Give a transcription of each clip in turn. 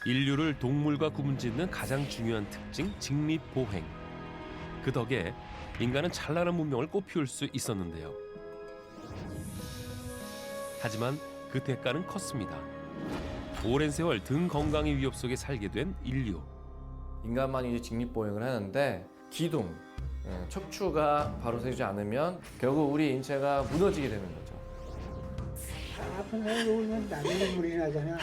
인류를 동물과 구분짓는 가장 중요한 특징 직립보행. 그 덕에 인간은 찬란한 문명을 꽃피울 수 있었는데요. 하지만 그 대가는 컸습니다. 오랜 세월 등 건강의 위협 속에 살게 된 인류. 인간만이 이제 직립보행을 하는데 기둥, 척추가 바로 서지 않으면 결국 우리 인체가 무너지게 되는 거죠. 아픈 애 놓으면 나중에 물이 나잖아.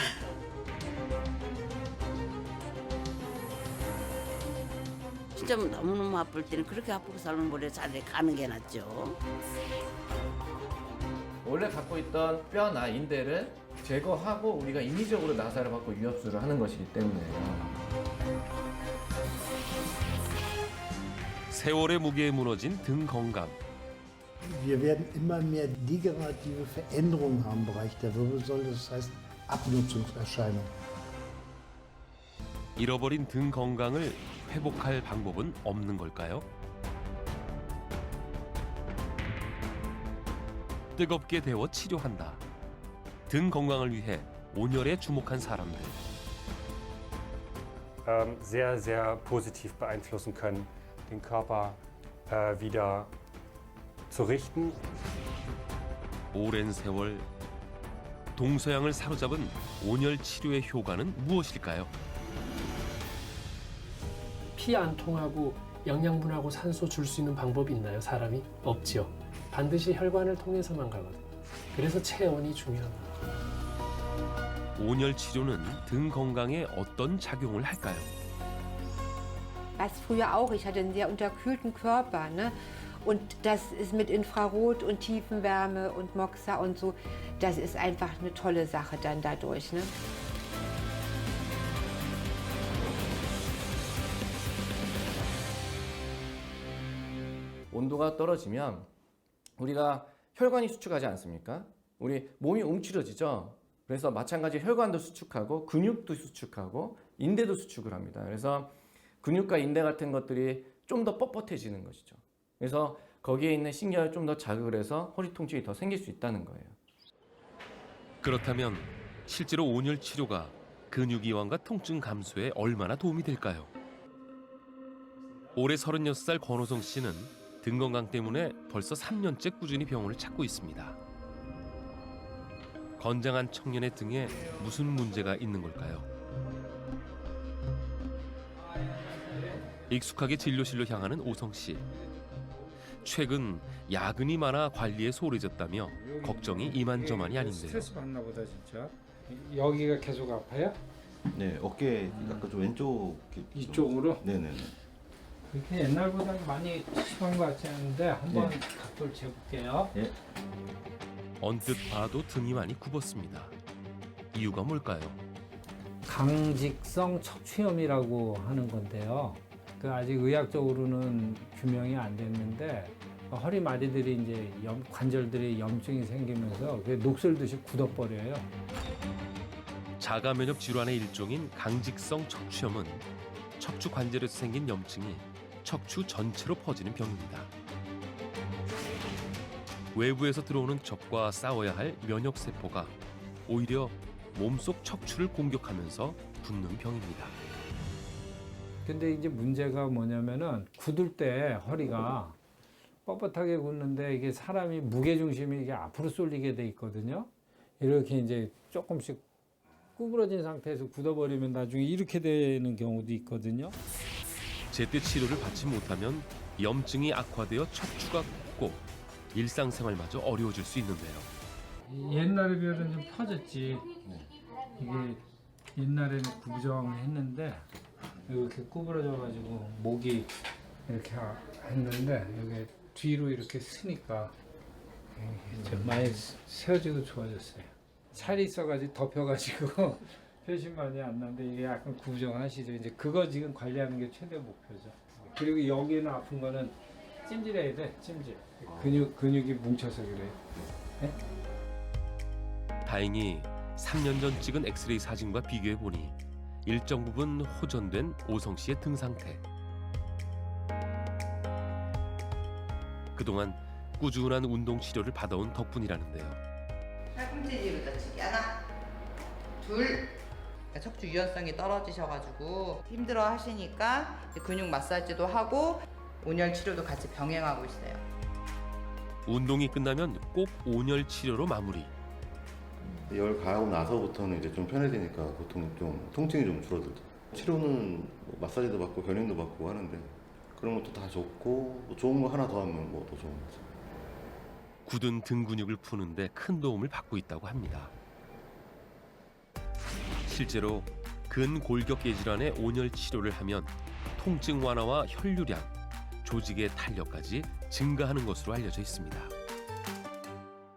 진짜 너무너무 아플 때는 그렇게 아프고 살면 모래 차라리 가는 게 낫죠. 원래 갖고 있던 뼈나 인대를 제거하고 우리가 인위적으로 나사를 받고 유압수를 하는 것이기 때문에요. 세월의 무게에 무너진 등 건강. Wir werden immer mehr degenerative Veränderungen haben im Bereich der Wirbelsäule, das heißt Abnutzungserscheinungen. 잃어버린 등 건강을 회복할 방법은 없는 걸까요? 뜨겁게 데워 치료한다. 등 건강을 위해 온열에 주목한 사람들. sehr, sehr positiv beeinflussen können, den Körper wieder zu richten. 오랜 세월 동서양을 사로잡은 온열 치료의 효과는 무엇일까요? 피 안 통하고 영양분하고 산소 줄 수 있는 방법이 있나요? 사람이? 없지요. 반드시 혈관을 통해서만 가거든요. 그래서 체온이 중요합니다. 온열 치료는 등 건강에 어떤 작용을 할까요? Was früher auch, ich hatte einen sehr unterkühlten Körper, ne? Und das ist mit Infrarot und Tiefenwärme und Moxa und so, das ist einfach eine tolle Sache dann dadurch, ne? 온도가 떨어지면 우리가 혈관이 수축하지 않습니까? 우리 몸이 움츠러지죠. 그래서 마찬가지 혈관도 수축하고 근육도 수축하고 인대도 수축을 합니다. 그래서 근육과 인대 같은 것들이 좀 더 뻣뻣해지는 것이죠. 그래서 거기에 있는 신경을 좀 더 자극을 해서 허리 통증이 더 생길 수 있다는 거예요. 그렇다면 실제로 온열 치료가 근육 이완과 통증 감소에 얼마나 도움이 될까요? 올해 36살 권호성 씨는 등 건강 때문에 벌써 3년째 꾸준히 병원을 찾고 있습니다. 건장한 청년의 등에 무슨 문제가 있는 걸까요? 익숙하게 진료실로 향하는 오성 씨. 최근 야근이 많아 관리에 소홀해졌다며 걱정이 이만저만이 아닌데요. 스트레스 받나 보다 진짜. 여기가 계속 아파요? 네, 어깨 약간 좀 왼쪽 이쪽으로? 네네네. 이렇게 옛날보다 많이 심한 것 같지 않은데 한번 각도를 재볼게요. 예. 언뜻 봐도 등이 많이 굽었습니다. 이유가 뭘까요? 강직성 척추염이라고 하는 건데요. 그 아직 의학적으로는 규명이 안 됐는데 허리 마디들이 이제 관절들이 염증이 생기면서 녹슬듯이 굳어버려요. 자가 면역 질환의 일종인 강직성 척추염은 척추 관절에서 생긴 염증이 척추 전체로 퍼지는 병입니다. 외부에서 들어오는 적과 싸워야 할 면역 세포가 오히려 몸속 척추를 공격하면서 붓는 병입니다. 근데 이제 문제가 뭐냐면은 굳을 때 허리가 뻣뻣하게 굳는데 이게 사람이 무게 중심이 이게 앞으로 쏠리게 돼 있거든요. 이렇게 이제 조금씩 구부러진 상태에서 굳어버리면 나중에 이렇게 되는 경우도 있거든요. 제때 치료를 받지 못하면 염증이 악화되어 척추가 굽고 일상생활마저 어려워질 수 있는데요. 옛날에 비해서는 좀 펴졌지. 이게 옛날에는 구부정했는데 이렇게 구부러져가지고 목이 이렇게 했는데 여기 뒤로 이렇게 쓰니까 좀 많이 세워지고 좋아졌어요. 살이 있어가지고 덮여가지고 표심 많이 안 나는데 이게 약간 구부정하시죠. 이제 그거 지금 관리하는 게 최대 목표죠. 그리고 여기는 아픈 거는 찜질해야 돼, 찜질. 근육이 뭉쳐서 그래요. 네? 다행히 3년 전 찍은 엑스레이 사진과 비교해 보니 일정 부분 호전된 오성 씨의 등 상태. 그동안 꾸준한 운동 치료를 받아온 덕분이라는데요. 팔꿈치 뒤로 다치기. 하나, 둘, 척추 유연성이 떨어지셔가지고 힘들어 하시니까 근육 마사지도 하고 온열 치료도 같이 병행하고 있어요. 운동이 끝나면 꼭 온열 치료로 마무리. 열 가고 나서부터는 이제 좀 편해지니까 보통 좀 통증이 좀 줄어들죠. 치료는 뭐 마사지도 받고 견인도 받고 하는데 그런 것도 다 좋고 뭐 좋은 거 하나 더 하면 뭐 더 좋은 거죠. 굳은 등 근육을 푸는데 큰 도움을 받고 있다고 합니다. 실제로 근골격계 질환의 온열 치료를 하면 통증 완화와 혈류량, 조직의 탄력까지 증가하는 것으로 알려져 있습니다.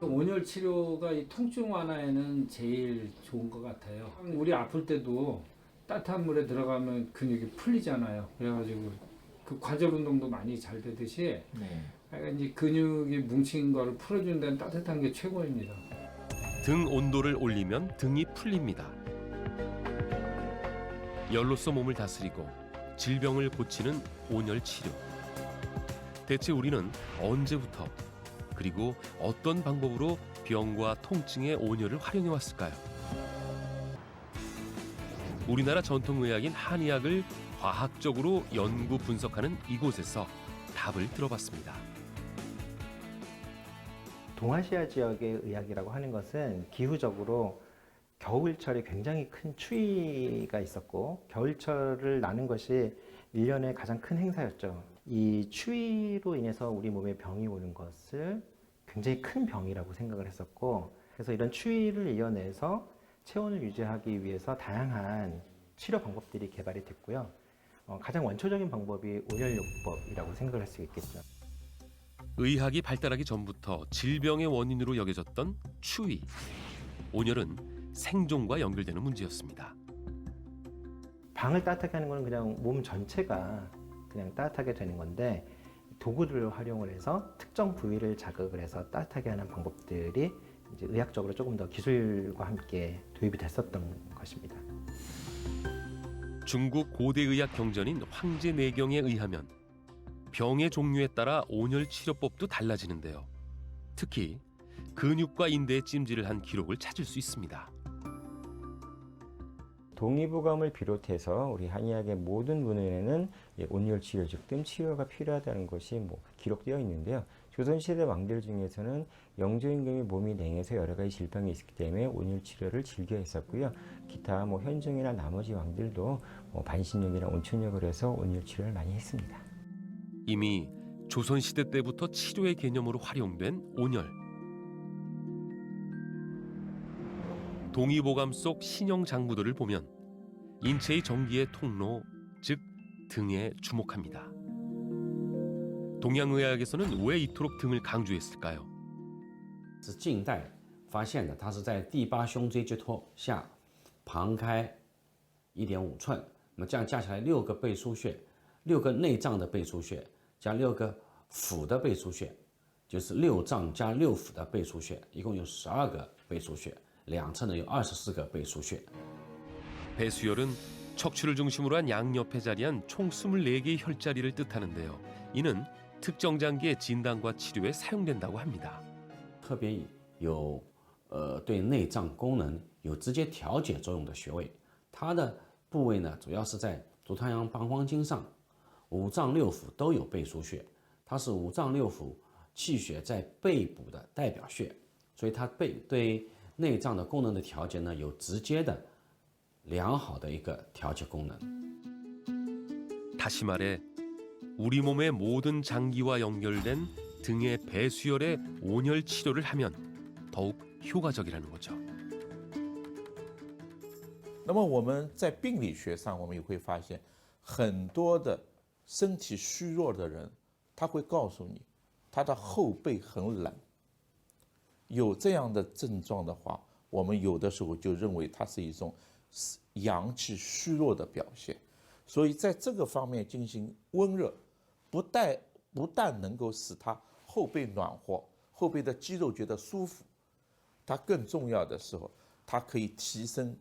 온열 치료가 이 통증 완화에는 제일 좋은 것 같아요. 우리 아플 때도 따뜻한 물에 들어가면 근육이 풀리잖아요. 그래가지고 그 관절 운동도 많이 잘 되듯이 그러니까 이제 근육이 뭉친 거를 풀어주는 데는 따뜻한 게 최고입니다. 등 온도를 올리면 등이 풀립니다. 열로서 몸을 다스리고 질병을 고치는 온열 치료. 대체 우리는 언제부터 그리고 어떤 방법으로 병과 통증의 온열을 활용해 왔을까요? 우리나라 전통의학인 한의학을 과학적으로 연구 분석하는 이곳에서 답을 들어봤습니다. 동아시아 지역의 의학이라고 하는 것은 기후적으로 겨울철에 굉장히 큰 추위가 있었고 겨울철을 나는 것이 1년의 가장 큰 행사였죠. 이 추위로 인해서 우리 몸에 병이 오는 것을 굉장히 큰 병이라고 생각을 했었고 그래서 이런 추위를 이겨내서 체온을 유지하기 위해서 다양한 치료 방법들이 개발이 됐고요. 가장 원초적인 방법이 온열요법이라고 생각을 할 수 있겠죠. 의학이 발달하기 전부터 질병의 원인으로 여겨졌던 추위. 온열은 생존과 연결되는 문제였습니다. 방을 따뜻하게 하는 것은 그냥 몸 전체가 그냥 따뜻하게 되는 건데 도구들을 활용을 해서 특정 부위를 자극을 해서 따뜻하게 하는 방법들이 이제 의학적으로 조금 더 기술과 함께 도입이 됐었던 것입니다. 중국 고대 의학 경전인 황제내경에 의하면 병의 종류에 따라 온열 치료법도 달라지는데요. 특히 근육과 인대에 찜질을 한 기록을 찾을 수 있습니다. 동의보감을 비롯해서 우리 한의학의 모든 문헌에는 온열 치료, 즉 뜸 치료가 필요하다는 것이 기록되어 있는데요. 조선시대 왕들 중에서는 영조임금이 몸이 냉해서 여러 가지 질병이 있었기 때문에 온열 치료를 즐겨 했었고요. 기타 현종이나 나머지 왕들도 반신욕이나 온천욕을 해서 온열 치료를 많이 했습니다. 이미 조선시대 때부터 치료의 개념으로 활용된 온열. 동의보감 속 신형 장구들을 보면 인체의 전기의 통로, 즉 등에 주목합니다. 동양의학에서는 왜 이토록 등을 강조했을까요? 是近代发现的，它是在第八胸椎棘托下旁开1.5寸，那么这样加起来6个背腧穴，6个内脏的背腧穴加6个腑的背腧穴，就是6脏加6腑的背腧穴，一共有12个背腧穴，两侧呢有24个背腧穴。 배수혈은 척추를 중심으로 한 양옆에 자리한 총 24개의 혈자리를 뜻하는데요. 이는 특정 장기의 진단과 치료에 사용된다고 합니다. 特别有对内脏功能有直接调节作用的穴位，它的部位呢主要是在足太阳膀胱经上，五脏六腑都有背腧穴，它是五脏六腑气血在背部的代表穴，所以它对内脏的功能的调节呢有直接的良好的一个调节功能。 다시 말해 우리 몸의 모든 장기와 연결된 등의 배수혈의 온열 치료를 하면 더욱 효과적이라는 거죠. 那么我们在病理学上，我们也会发现，很多的身体虚弱的人，他会告诉你，他的后背很冷。有这样的症状的话，我们有的时候就认为它是一种阳气虚弱的表现。所以在这个方面进行温热，不但能够使他后背暖和，后背的肌肉觉得舒服，它更重要的时候，它可以提升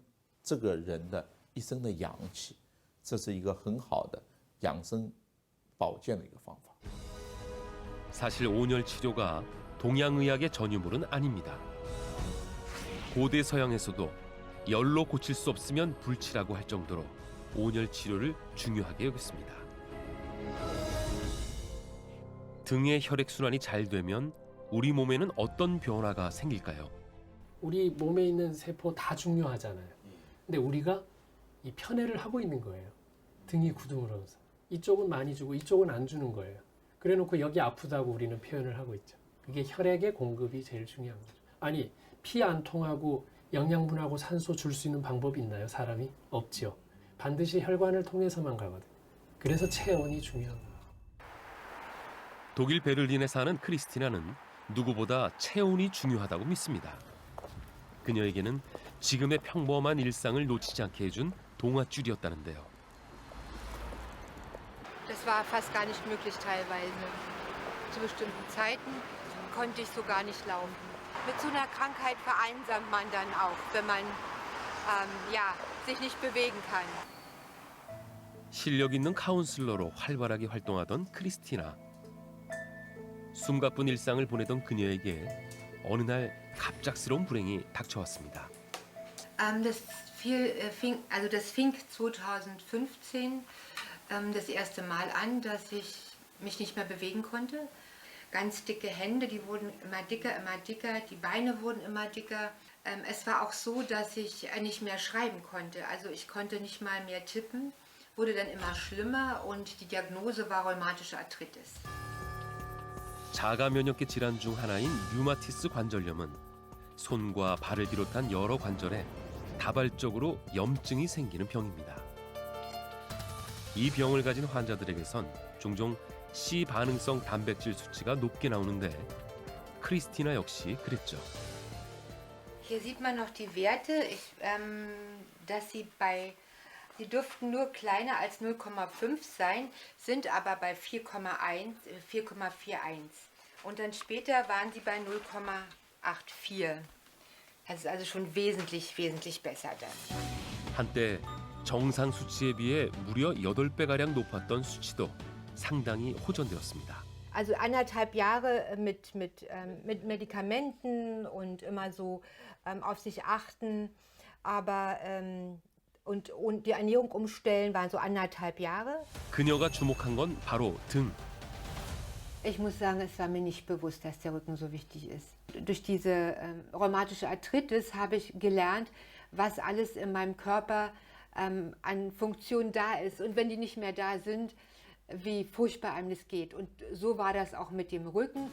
这个人的一身的阳气，这是一个很好的养生保健的一个方法。 사실 온열 치료가 동양의학의 전유물은 아닙니다. 고대 서양에서도 열로 고칠 수 없으면 불치라고 할 정도로 온열 치료를 중요하게 여겼습니다. 등의 혈액순환이 잘 되면 우리 몸에는 어떤 변화가 생길까요? 우리 몸에 있는 세포 다 중요하잖아요. 근데 우리가 이 편애를 하고 있는 거예요. 등이 굳음으로써. 이쪽은 많이 주고 이쪽은 안 주는 거예요. 그래놓고 여기 아프다고 우리는 표현을 하고 있죠. 그게 혈액의 공급이 제일 중요한 거죠. 아니, 피 안 통하고 영양분하고 산소 줄 수 있는 방법이 있나요, 사람이? 없지요. 반드시 혈관을 통해서만 가거든요. 그래서 체온이 중요한 거예요. 독일 베를린에 사는 크리스티나는 누구보다 체온이 중요하다고 믿습니다. 그녀에게는 지금의 평범한 일상을 놓치지 않게 해준 동아줄이었다는데요. Das war fast gar nicht möglich teilweise. Zu bestimmten Zeiten konnte ich so gar nicht laufen. Mit so einer Krankheit vereinsamt man dann auch, wenn man sich nicht bewegen kann. 실력 있는 카운슬러로 활발하게 활동하던 크리스티나. 숨가쁜 일상을 보내던 그녀에게 어느 날 갑작스러운 불행이 닥쳐왔습니다. Das fing 2015 das erste Mal an, dass ich mich nicht mehr bewegen konnte. Ganz dicke Hände, die wurden immer dicker, die Beine wurden immer dicker. Es war auch so, dass ich nicht mehr schreiben konnte. Also ich konnte nicht mal mehr tippen, wurde dann immer schlimmer und die Diagnose war rheumatische Arthritis. 자가 면역계 질환 중 하나인 류마티스 관절염은 손과 발을 비롯한 여러 관절에 다발적으로 염증이 생기는 병입니다. 이 병을 가진 환자들에게선 종종 C 반응성 단백질 수치가 높게 나오는데 크리스티나 역시 그랬죠. Hier sieht man noch die Werte, dass sie dürften nur kleiner als 0,5 sein, sind aber bei 4,41. Und dann später waren sie bei 0,84. Das ist also schon wesentlich besser dann. 한때 정상 수치에 비해 무려 8배가량 높았던 수치도 상당히 호전되었습니다. Also 1,5 Jahre mit Medikamenten und immer so auf sich achten, aber und die Ernährung umstellen waren so 1,5 Jahre. 그녀가 주목한 건 바로 등. Ich muss sagen, es war mir nicht bewusst, dass der Rücken so wichtig ist. Durch diese rheumatische Arthritis habe ich gelernt, was alles in meinem Körper an Funktionen da ist. Und wenn die nicht mehr da sind, wie furchtbar einem das geht. Und so war das auch mit dem Rücken.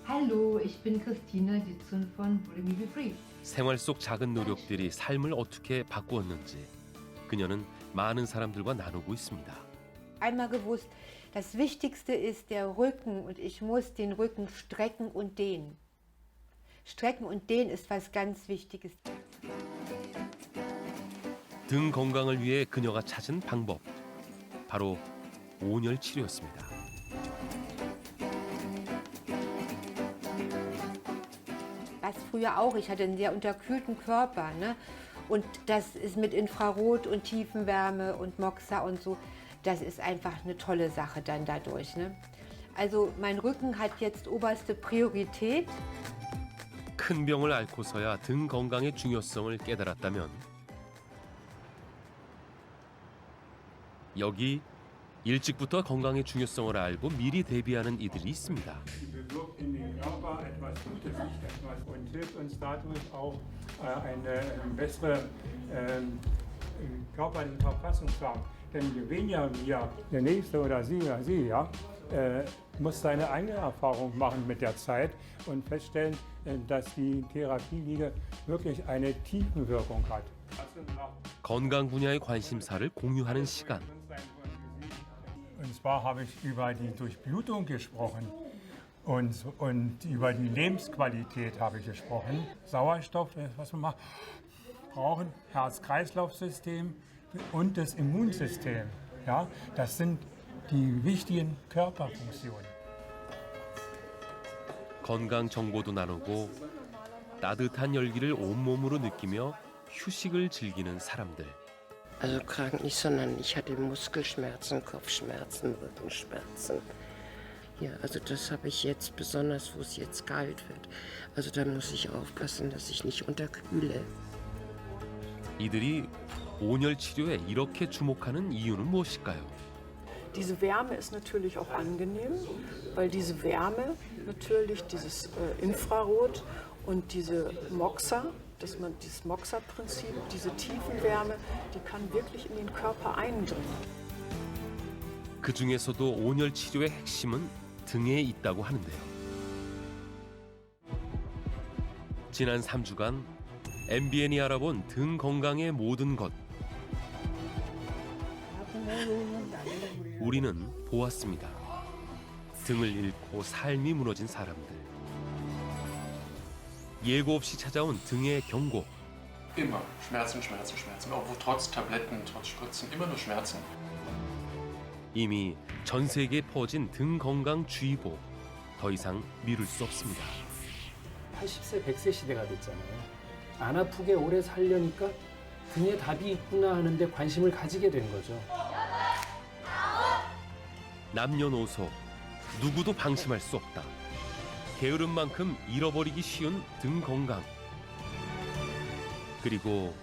Hallo, ich bin Christina Ditzun von Bulimi Be Free. 생활 속 작은 노력들이 삶을 어떻게 바꾸었는지 그녀는 많은 사람들과 나누고 있습니다. Einmal gewusst, das Wichtigste ist der Rücken und ich muss den Rücken strecken und dehnen. Strecken und dehnen ist was ganz Wichtiges. 등 건강을 위해 그녀가 찾은 방법, 바로 온열 치료였습니다. Was früher auch, ich hatte einen sehr unterkühlten Körper, ne? Und das ist mit Infrarot und Tiefenwärme und Moxa und so, das ist einfach eine tolle Sache dann dadurch, ne? Also mein Rücken hat jetzt oberste Priorität. 큰 병을 앓고서야 등 건강의 중요성을 깨달았다면 여기 일찍부터 건강의 중요성을 알고 미리 대비하는 이들이 있습니다. Bewirkt in den Körper etwas Gutes, nicht etwas, und hilft uns dadurch auch eine bessere körperliche Verfassung zu haben. Denn je weniger wir, der Nächste oder Sie, ja, muss seine eigene Erfahrung machen mit der Zeit und feststellen, dass die Therapieliege wirklich eine Tiefenwirkung hat. 건강 분야의 관심사를 공유하는 시간. Und zwar habe ich über die Durchblutung gesprochen und über die Lebensqualität habe ich gesprochen. Sauerstoff, was wir brauchen, Herz-Kreislauf-System und das Immunsystem. Ja, das sind die wichtigen Körperfunktionen. 건강 정보도 나누고 따뜻한 열기를 온몸으로 느끼며 휴식을 즐기는 사람들. Also krank nicht, sondern ich hatte Muskelschmerzen, Kopfschmerzen, Rückenschmerzen. Ja, also das habe ich jetzt besonders, wo es jetzt kalt wird. Also da muss ich aufpassen, dass ich nicht unterkühle. 이들이 온열 치료에 이렇게 주목하는 이유는 무엇일까요? Diese Wärme ist natürlich auch angenehm, weil diese Wärme natürlich dieses Infrarot und diese Moxa, dass man dieses Moxa-Prinzip, diese Tiefenwärme, die kann wirklich in den Körper eindringen. 그 중에서도 온열 치료의 핵심은 등에 있다고 하는데요. 지난 3주간 MBN이 알아본 등 건강의 모든 것. 우리는 보았습니다. 등을 잃고 삶이 무너진 사람들. 예고 없이 찾아온 등의 경고. Immer Schmerzen, Schmerzen, Schmerzen. Obwohl trotz Tabletten, trotz Spritzen, immer nur Schmerzen. 이미 전 세계에 퍼진 등 건강 주의보. 더 이상 미룰 수 없습니다. 80세, 100세 시대가 됐잖아요. 안 아프게 오래 살려니까 등에 답이 있구나 하는데 관심을 가지게 된 거죠. 남녀노소 누구도 방심할 수 없다. 게으름만큼 잃어버리기 쉬운 등 건강. 그리고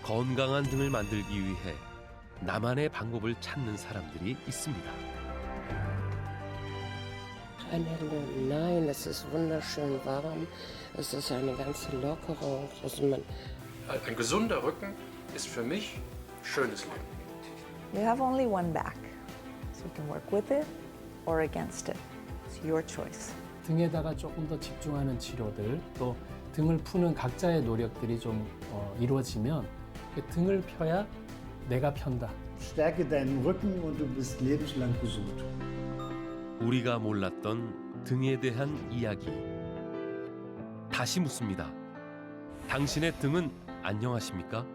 건강한 등을 만들기 위해 나만의 방법을 찾는 사람들이 있습니다. Nein, es ist wunderschön warm. Es ist eine ganze Lockerung. Also Ein gesunder Rücken ist für mich schönes Leben. You have only one back, so you can work with it or against it. It's your choice. 등에다가 조금 더 집중하는 치료들, 또 등을 푸는 각자의 노력들이 좀 이루어지면 등을 펴야 내가 편다. Stärke deinen Rücken und du bist lebenslang gesund. 우리가 몰랐던 등에 대한 이야기. 다시 묻습니다. 당신의 등은 안녕하십니까?